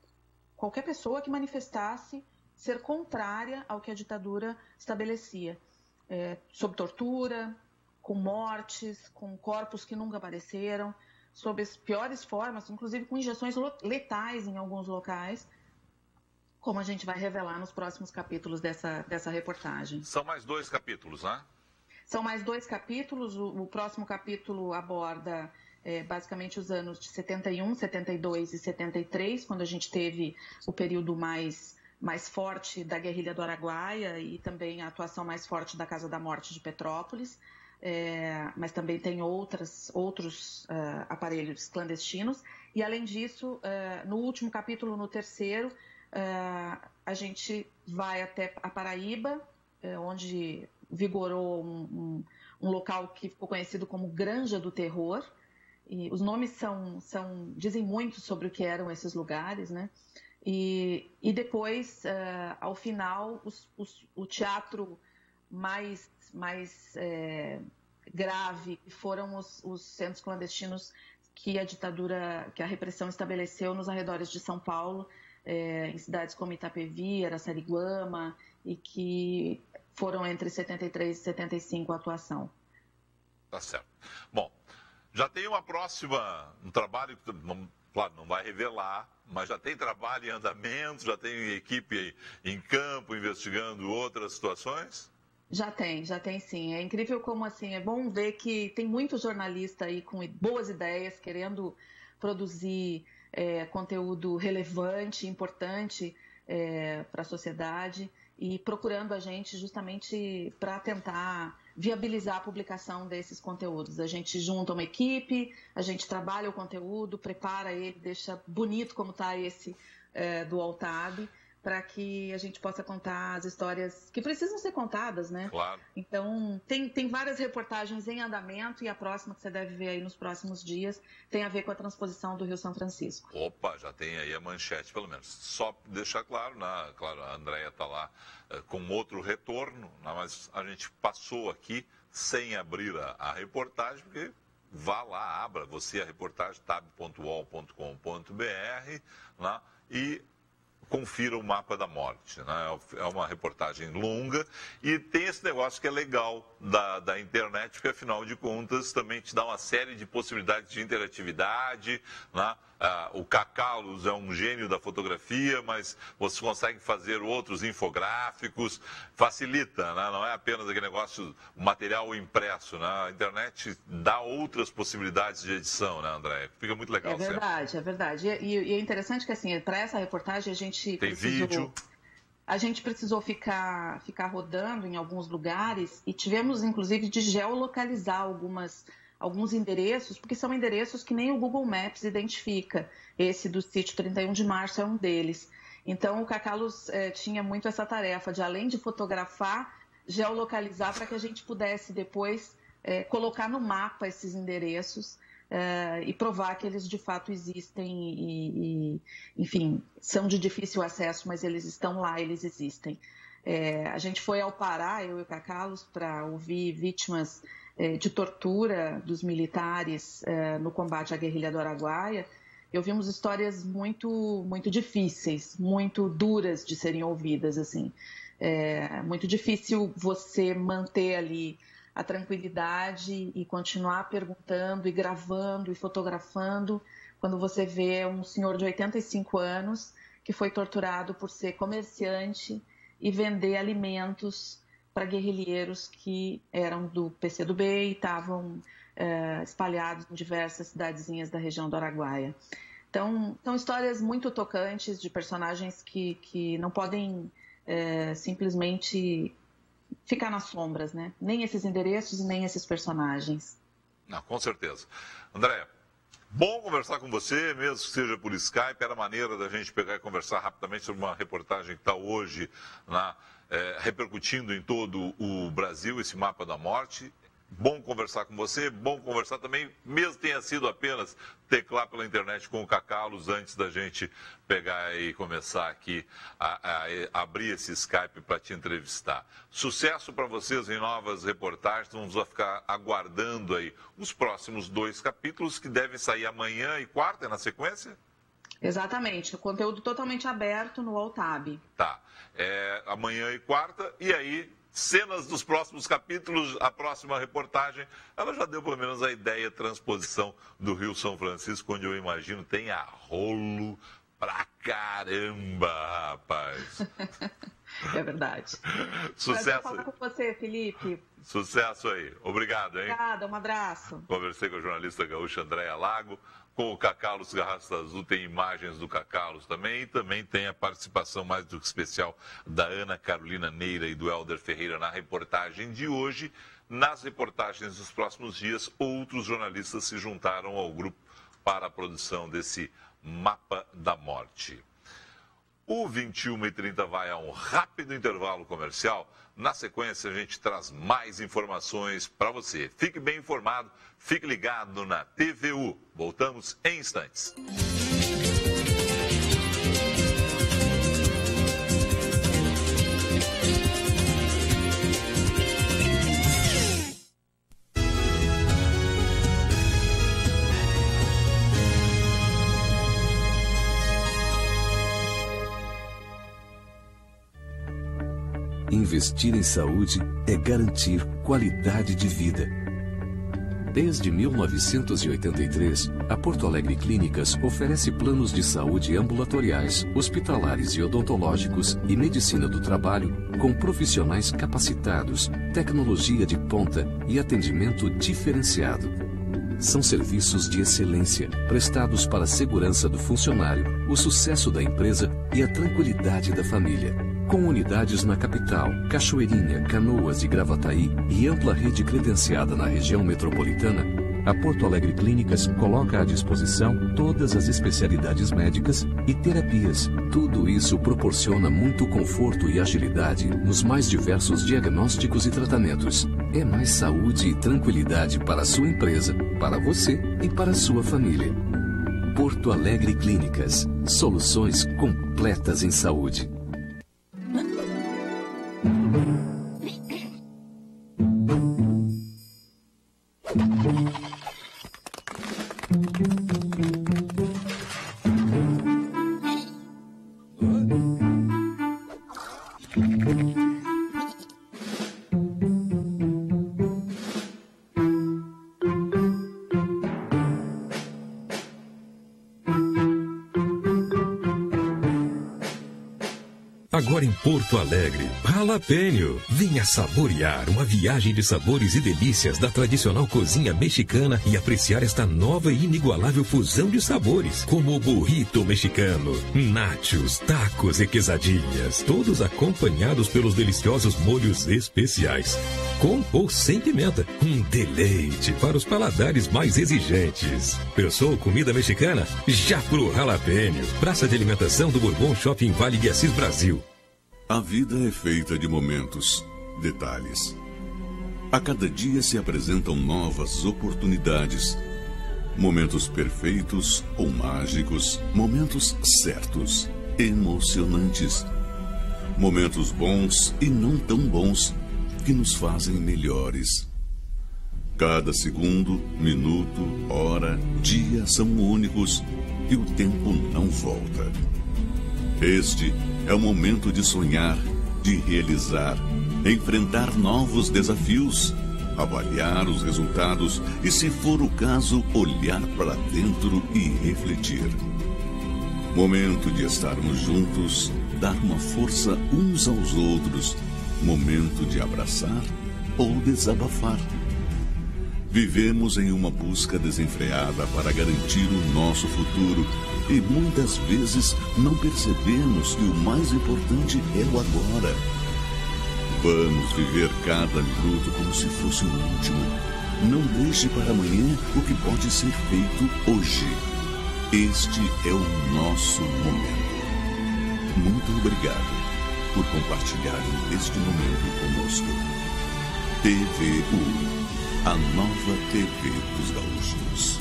qualquer pessoa que manifestasse ser contrária ao que a ditadura estabelecia, sob tortura, com mortes, com corpos que nunca apareceram, sob as piores formas, inclusive com injeções letais em alguns locais, como a gente vai revelar nos próximos capítulos dessa reportagem. São mais 2 capítulos, né? São mais 2 capítulos. O próximo capítulo aborda basicamente os anos de 71, 72 e 73, quando a gente teve o período mais forte da guerrilha do Araguaia e também a atuação mais forte da Casa da Morte de Petrópolis, mas também tem outros aparelhos clandestinos. E, além disso, no último capítulo, no terceiro, a gente vai até a Paraíba, onde vigorou um local que ficou conhecido como Granja do Terror. E os nomes dizem muito sobre o que eram esses lugares, né? E depois, ao final, o teatro mais grave foram os centros clandestinos que a repressão estabeleceu nos arredores de São Paulo, em cidades como Itapevi, Araçariguama, e que foram entre 73 e 75 a atuação. Tá certo. Bom, já tem um trabalho que, claro, não vai revelar, mas já tem trabalho em andamento, já tem equipe em campo investigando outras situações? Já tem sim. É incrível como, assim, é bom ver que tem muito jornalista aí com boas ideias, querendo produzir conteúdo relevante, importante para a sociedade e procurando a gente justamente para tentar viabilizar a publicação desses conteúdos. A gente junta uma equipe, a gente trabalha o conteúdo, prepara ele, deixa bonito como está esse do Altab, para que a gente possa contar as histórias que precisam ser contadas, né? Claro. Então, tem várias reportagens em andamento e a próxima que você deve ver aí nos próximos dias tem a ver com a transposição do Rio São Francisco. Opa, já tem aí a manchete, pelo menos. Só deixar claro, né? Claro, a Andréia está lá com outro retorno, né? Mas a gente passou aqui sem abrir a reportagem, porque vá lá, abra você a reportagem, tab.uol.com.br, né? E confira o mapa da morte, né? É uma reportagem longa e tem esse negócio que é legal da internet, porque afinal de contas também te dá uma série de possibilidades de interatividade, né? O Cacalos é um gênio da fotografia, mas você consegue fazer outros infográficos, facilita, né? Não é apenas aquele negócio, o material impresso, né? A internet dá outras possibilidades de edição, né, André? Fica muito legal. É verdade, é verdade. E é interessante que, assim, para essa reportagem a gente precisou ficar rodando em alguns lugares e tivemos, inclusive, de geolocalizar alguns endereços, porque são endereços que nem o Google Maps identifica. Esse do sítio 31 de março é um deles. Então, o Cacalos tinha muito essa tarefa de, além de fotografar, geolocalizar para que a gente pudesse depois colocar no mapa esses endereços e provar que eles de fato existem e, enfim, são de difícil acesso, mas eles estão lá, eles existem. A gente foi ao Pará, eu e o Cacalos, para ouvir vítimas de tortura dos militares no combate à guerrilha do Araguaia. E ouvimos histórias muito, muito difíceis, muito duras de serem ouvidas, assim. Muito difícil você manter ali a tranquilidade e continuar perguntando e gravando e fotografando quando você vê um senhor de 85 anos que foi torturado por ser comerciante e vender alimentos para guerrilheiros que eram do PCdoB e estavam espalhados em diversas cidadezinhas da região do Araguaia. Então, são histórias muito tocantes de personagens que não podem simplesmente ficar nas sombras, né? Nem esses endereços e nem esses personagens. Não, com certeza. Andréa, bom conversar com você, mesmo que seja por Skype. Era maneira da gente pegar e conversar rapidamente sobre uma reportagem que está hoje repercutindo em todo o Brasil, esse mapa da morte. Bom conversar com você, bom conversar também, mesmo que tenha sido apenas teclar pela internet com o Cacalos antes da gente pegar e começar aqui a abrir esse Skype para te entrevistar. Sucesso para vocês em novas reportagens, vamos ficar aguardando aí os próximos 2 capítulos que devem sair amanhã e quarta, na sequência? Exatamente, o conteúdo totalmente aberto no Altab. Tá, amanhã e quarta, e aí... cenas dos próximos capítulos, a próxima reportagem, ela já deu pelo menos a ideia, transposição do Rio São Francisco, onde eu imagino tem a rolo pra caramba, rapaz. É verdade. Sucesso. Prazer falar com você, Felipe. Sucesso aí. Obrigado, hein? Obrigada, um abraço. Conversei com a jornalista gaúcha Andréa Lago. Com o Cacalos Garraça Azul tem imagens do Cacalos também, e também tem a participação mais do que especial da Ana Carolina Neira e do Helder Ferreira na reportagem de hoje. Nas reportagens dos próximos dias, outros jornalistas se juntaram ao grupo para a produção desse Mapa da Morte. O 21h30 vai a um rápido intervalo comercial. Na sequência, a gente traz mais informações para você. Fique bem informado, fique ligado na TVU. Voltamos em instantes. Investir em saúde é garantir qualidade de vida. Desde 1983, a Porto Alegre Clínicas oferece planos de saúde ambulatoriais, hospitalares e odontológicos e medicina do trabalho com profissionais capacitados, tecnologia de ponta e atendimento diferenciado. São serviços de excelência, prestados para a segurança do funcionário, o sucesso da empresa e a tranquilidade da família. Com unidades na capital, Cachoeirinha, Canoas e Gravataí e ampla rede credenciada na região metropolitana, a Porto Alegre Clínicas coloca à disposição todas as especialidades médicas e terapias. Tudo isso proporciona muito conforto e agilidade nos mais diversos diagnósticos e tratamentos. É mais saúde e tranquilidade para a sua empresa, para você e para a sua família. Porto Alegre Clínicas. Soluções completas em saúde. Agora em Porto Alegre, Jalapeno. Venha saborear uma viagem de sabores e delícias da tradicional cozinha mexicana e apreciar esta nova e inigualável fusão de sabores, como o burrito mexicano, nachos, tacos e quesadilhas, todos acompanhados pelos deliciosos molhos especiais. Com ou sem pimenta, um deleite para os paladares mais exigentes. Pensou comida mexicana? Já pro Jalapeno. Praça de alimentação do Bourbon Shopping Vale de Assis, Brasil. A vida é feita de momentos, detalhes. A cada dia se apresentam novas oportunidades. Momentos perfeitos ou mágicos, momentos certos, emocionantes. Momentos bons e não tão bons, que nos fazem melhores. Cada segundo, minuto, hora, dia são únicos e o tempo não volta. Este é o momento de sonhar, de realizar, enfrentar novos desafios, avaliar os resultados e, se for o caso, olhar para dentro e refletir. Momento de estarmos juntos, dar uma força uns aos outros. Momento de abraçar ou desabafar. Vivemos em uma busca desenfreada para garantir o nosso futuro e muitas vezes não percebemos que o mais importante é o agora. Vamos viver cada minuto como se fosse o último. Não deixe para amanhã o que pode ser feito hoje. Este é o nosso momento. Muito obrigado por compartilharem este momento conosco. TVU, a nova TV dos gaúchos.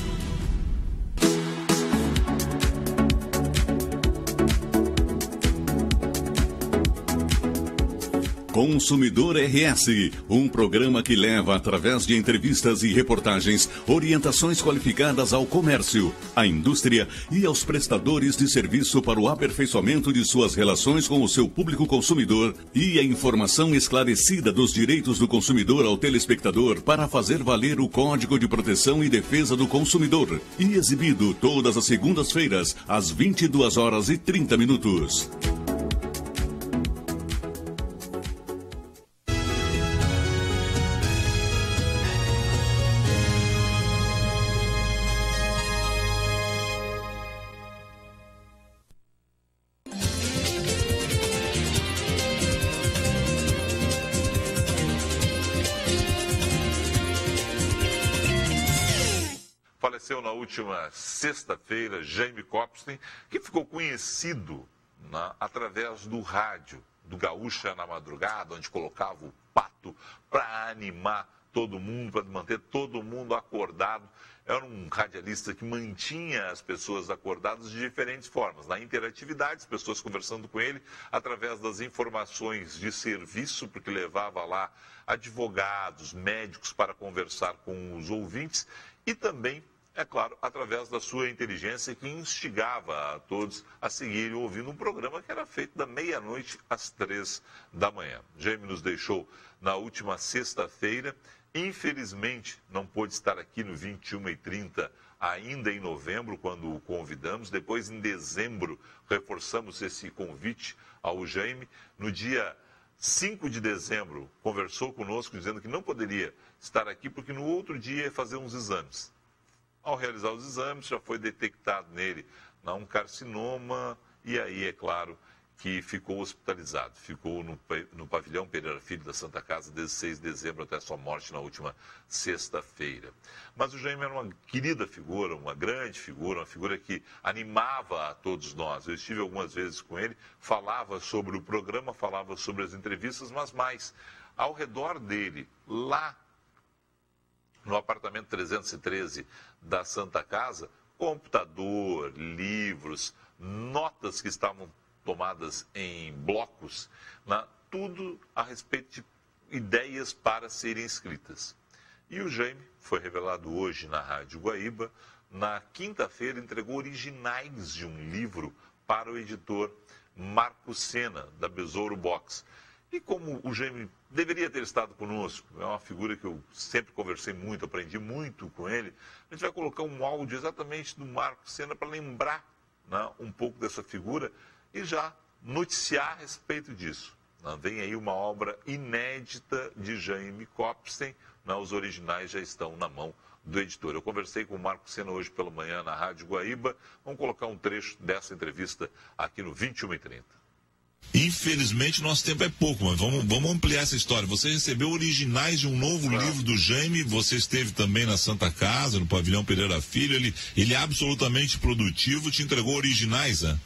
Consumidor RS, um programa que leva, através de entrevistas e reportagens, orientações qualificadas ao comércio, à indústria e aos prestadores de serviço para o aperfeiçoamento de suas relações com o seu público consumidor e a informação esclarecida dos direitos do consumidor ao telespectador para fazer valer o Código de Proteção e Defesa do Consumidor e exibido todas as segundas-feiras, às 22h30. Faleceu na última sexta-feira Jaime Copstein, que ficou conhecido através do rádio, do Gaúcha na Madrugada, onde colocava o pato para animar todo mundo, para manter todo mundo acordado. Era um radialista que mantinha as pessoas acordadas de diferentes formas. Na interatividade, as pessoas conversando com ele através das informações de serviço, porque levava lá advogados, médicos para conversar com os ouvintes e também, é claro, através da sua inteligência que instigava a todos a seguirem ouvindo um programa que era feito da meia-noite às 3h. Jaime nos deixou na última sexta-feira. Infelizmente, não pôde estar aqui no 21h30 ainda em novembro, quando o convidamos. Depois, em dezembro, reforçamos esse convite ao Jaime. No dia 5 de dezembro, conversou conosco dizendo que não poderia estar aqui porque no outro dia ia fazer uns exames. Ao realizar os exames, já foi detectado nele um carcinoma e aí, é claro, que ficou hospitalizado. Ficou no pavilhão Pereira Filho da Santa Casa desde 6 de dezembro até sua morte na última sexta-feira. Mas o Jaime era uma querida figura, uma grande figura, uma figura que animava a todos nós. Eu estive algumas vezes com ele, falava sobre o programa, falava sobre as entrevistas, mas mais, ao redor dele, lá no apartamento 313 da Santa Casa, computador, livros, notas que estavam tomadas em blocos, tudo a respeito de ideias para serem escritas. E o Jaime, foi revelado hoje na Rádio Guaíba, na quinta-feira entregou originais de um livro para o editor Marco Sena, da Besouro Box. E como o Jaime deveria ter estado conosco, é uma figura que eu sempre conversei muito, aprendi muito com ele, a gente vai colocar um áudio exatamente do Marco Sena para lembrar um pouco dessa figura e já noticiar a respeito disso. Vem aí uma obra inédita de Jaime Copstein, os originais já estão na mão do editor. Eu conversei com o Marco Sena hoje pela manhã na Rádio Guaíba. Vamos colocar um trecho dessa entrevista aqui no 21h30. Infelizmente, nosso tempo é pouco, mas vamos ampliar essa história. Você recebeu originais de um novo livro do Jaime, você esteve também na Santa Casa, no pavilhão Pereira Filho, ele é absolutamente produtivo, te entregou originais, né?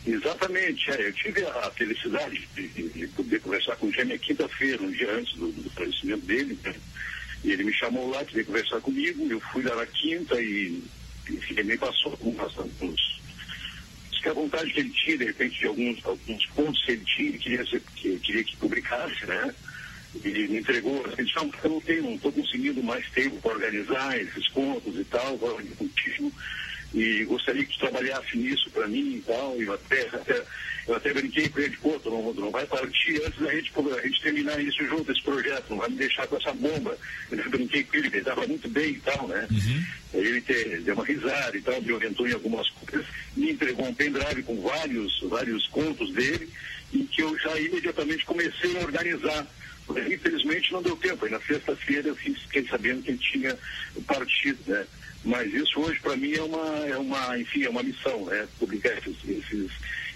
Exatamente, eu tive a felicidade de poder conversar com o Jaime quinta-feira, um dia antes do falecimento dele, né? E ele me chamou lá, queria conversar comigo, eu fui lá na quinta e ele me passou com bastante que a vontade que ele tinha, de repente, de alguns pontos que ele tinha, queria que publicasse, né? Ele me entregou, ele disse, eu não estou conseguindo mais tempo para organizar esses pontos e tal, agora contigo. e gostaria que tu trabalhasse nisso para mim e tal. E eu até brinquei com ele, pô, tu não vai partir antes da gente terminar isso junto, esse projeto, não vai me deixar com essa bomba. Eu brinquei com ele, ele estava muito bem e tal, né? Ele deu uma risada e tal, me orientou em algumas coisas, me entregou um pendrive com vários contos dele, e que eu já imediatamente comecei a organizar. Infelizmente não deu tempo, aí na sexta-feira eu fiquei sabendo que ele tinha partido, né? Mas isso hoje para mim é uma missão, né? Publicar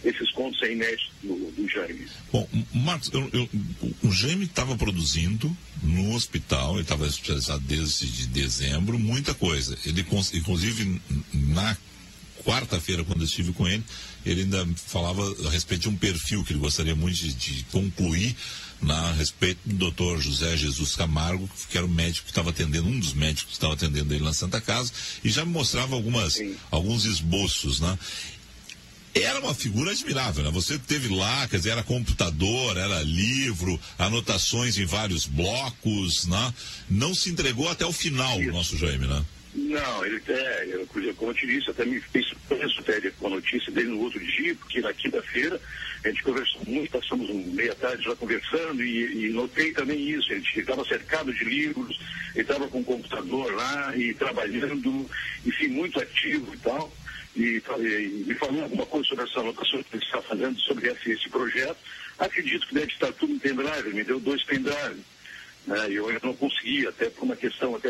esses contos inéditos do Jaime. Bom, Marcos, o Jaime estava produzindo no hospital, ele estava especializado desde dezembro, muita coisa. Ele, inclusive, na quarta-feira, quando eu estive com ele, ele ainda falava a respeito de um perfil que ele gostaria muito de concluir a respeito do Dr. José Jesus Camargo, que era o médico que estava atendendo, um dos médicos que estava atendendo ele na Santa Casa, e já me mostrava alguns esboços, né? Era uma figura admirável, né? Você teve lá, quer dizer, era computador, era livro, anotações em vários blocos, né? Não se entregou até o final, o nosso Jaime, né? Não, ele como eu te disse, até me fez surpreso com a notícia dele no outro dia, porque na quinta-feira a gente conversou muito, passamos meia tarde já conversando e notei também isso, ele estava cercado de livros, ele estava com o computador lá e trabalhando, enfim, muito ativo e tal, e me falou alguma coisa sobre essa anotação que ele está fazendo sobre esse projeto. Acredito que deve estar tudo em pendrive, ele me deu 2 pendrives. Eu ainda não consegui, até por uma questão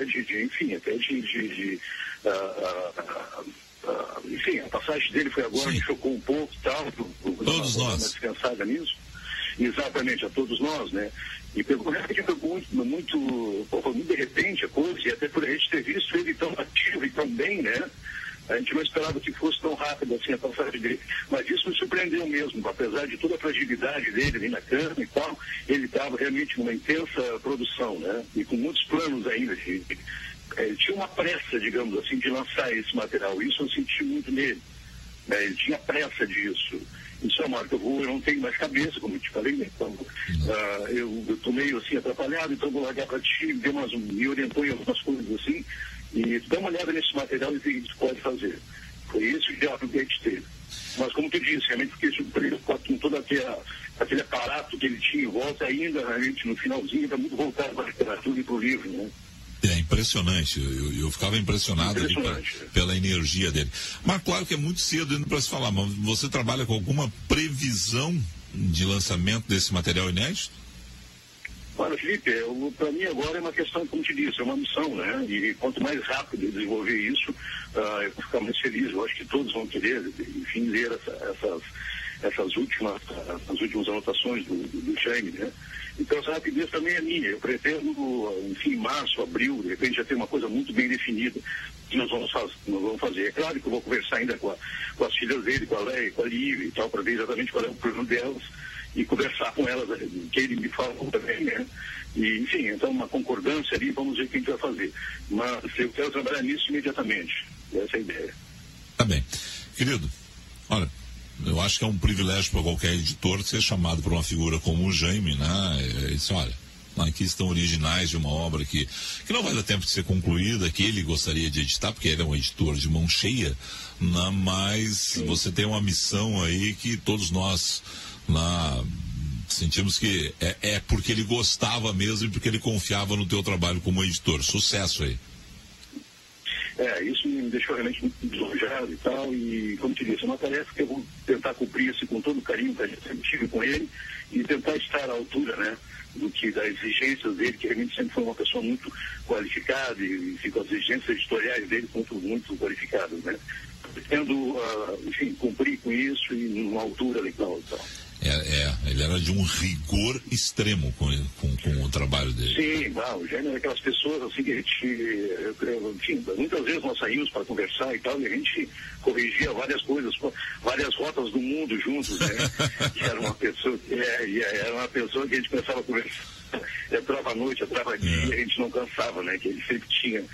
enfim, a passagem dele foi agora, me chocou um pouco e tal. Todos nós. Descansada nisso. Exatamente, a todos nós, né? E pegou muito de repente a coisa, e até por a gente ter visto ele tão ativo e tão bem, né? A gente não esperava que fosse tão rápido assim a passagem dele. Mas isso me surpreendeu mesmo, apesar de toda a fragilidade dele ali na cama e tal, ele estava realmente numa intensa produção, né? E com muitos planos ainda. Ele tinha uma pressa, digamos assim, de lançar esse material. Isso eu senti muito nele. Ele tinha pressa disso. Isso é uma que eu não tenho mais cabeça, como eu te falei, né? Então, eu estou meio assim atrapalhado, então vou largar para ti, me orientou em algumas coisas assim. E dá uma olhada nesse material e vê o que a gente pode fazer. Foi esse o diálogo que a gente teve. Mas como tu disse, realmente fiquei surpreso com todo aquele aparato que ele tinha em volta ainda, realmente no finalzinho, está muito voltado para a literatura e para o livro, né? É impressionante, eu ficava impressionado pela energia dele. Mas claro que é muito cedo ainda para se falar, mas você trabalha com alguma previsão de lançamento desse material inédito? Olha, Felipe, para mim agora é uma questão, como te disse, é uma missão, né? E quanto mais rápido eu desenvolver isso, eu vou ficar mais feliz. Eu acho que todos vão querer, enfim, ler essas últimas anotações do Jaime, né? Então essa rapidez também é minha. Eu pretendo, enfim, março, abril, de repente já ter uma coisa muito bem definida que nós vamos fazer. É claro que eu vou conversar ainda com as filhas dele, com a Leia, com a Lívia e tal, para ver exatamente qual é o plano delas e conversar com elas, que ele me falou também, né? E, enfim, então uma concordância ali, vamos ver o que a gente vai fazer. Mas eu quero trabalhar nisso imediatamente. Essa é a ideia. Tá bem. Querido, olha, eu acho que é um privilégio para qualquer editor ser chamado por uma figura como o Jaime, né? Ele disse, olha, aqui estão originais de uma obra que não vai dar tempo de ser concluída, que ele gostaria de editar, porque ele é um editor de mão cheia, né? Mas você tem uma missão aí que todos nós sentimos que é porque ele gostava mesmo e porque ele confiava no teu trabalho como editor. Sucesso aí. Isso me deixou realmente muito lisonjeado e tal, e como te disse, é uma tarefa que eu vou tentar cumprir assim, com todo o carinho que a gente sempre tive com ele e tentar estar à altura, né, das exigências dele, que realmente sempre foi uma pessoa muito qualificada e com as exigências editoriais dele muito qualificadas, né. Pretendo, enfim, cumprir com isso e numa altura legal e tal. Ele era de um rigor extremo com o trabalho dele. Sim, o Jaime é daquelas pessoas assim que a gente, enfim, muitas vezes nós saímos para conversar e tal, e a gente corrigia várias coisas, várias rotas do mundo juntos, né? E era uma pessoa que a gente começava a conversar, entrava à noite, entrava dia, e a gente não cansava, né? Que ele sempre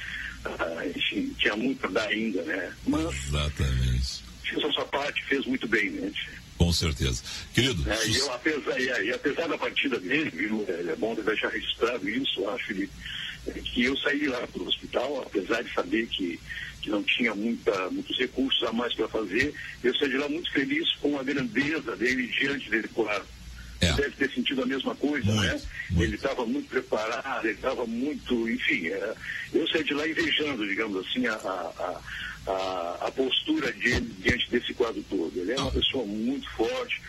a gente tinha muito para dar ainda, né? Mas exatamente. Fez a sua parte, fez muito bem, né? Com certeza. Querido. Apesar da partida dele, viu, é bom deixar registrado isso, acho, Felipe, que eu saí lá para o hospital, apesar de saber que não tinha muitos recursos a mais para fazer, eu saí de lá muito feliz com a grandeza dele diante dele, claro. Deve ter sentido a mesma coisa, né? Ele estava muito preparado, ele estava muito, enfim, eu saí de lá invejando, digamos assim, a postura dele diante desse quadro todo. Ele é uma pessoa muito forte,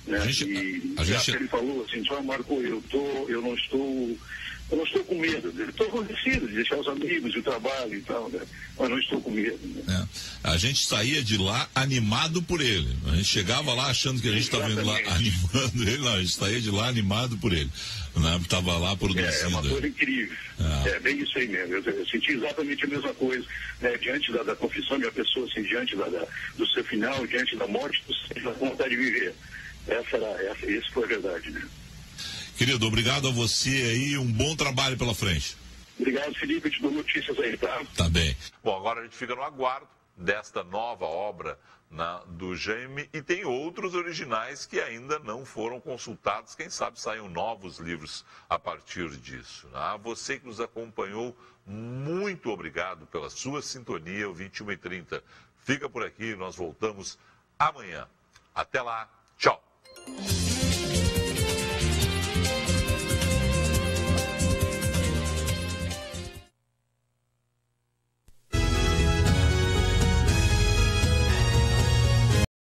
né? Ele falou assim, só Marco, eu não estou com medo, estou convencido de deixar os amigos, o trabalho e tal, né? Mas não estou com medo. Né? A gente saía de lá animado por ele. A gente chegava lá achando que a gente estava indo lá animando ele, não, a gente saía de lá animado por ele. Estava lá produzindo. É uma coisa incrível. É bem isso aí mesmo. Eu senti exatamente a mesma coisa, né? Diante da confissão de uma pessoa, assim, diante do seu final, diante da morte, você tem vontade de viver. Isso foi a verdade, né? Querido, obrigado a você aí, um bom trabalho pela frente. Obrigado, Felipe, eu te dou notícias aí, tá? Tá bem. Bom, agora a gente fica no aguardo desta nova obra do Jaime, e tem outros originais que ainda não foram consultados. Quem sabe saiam novos livros a partir disso. A você que nos acompanhou, muito obrigado pela sua sintonia, o 21h30. Fica por aqui, nós voltamos amanhã. Até lá, tchau.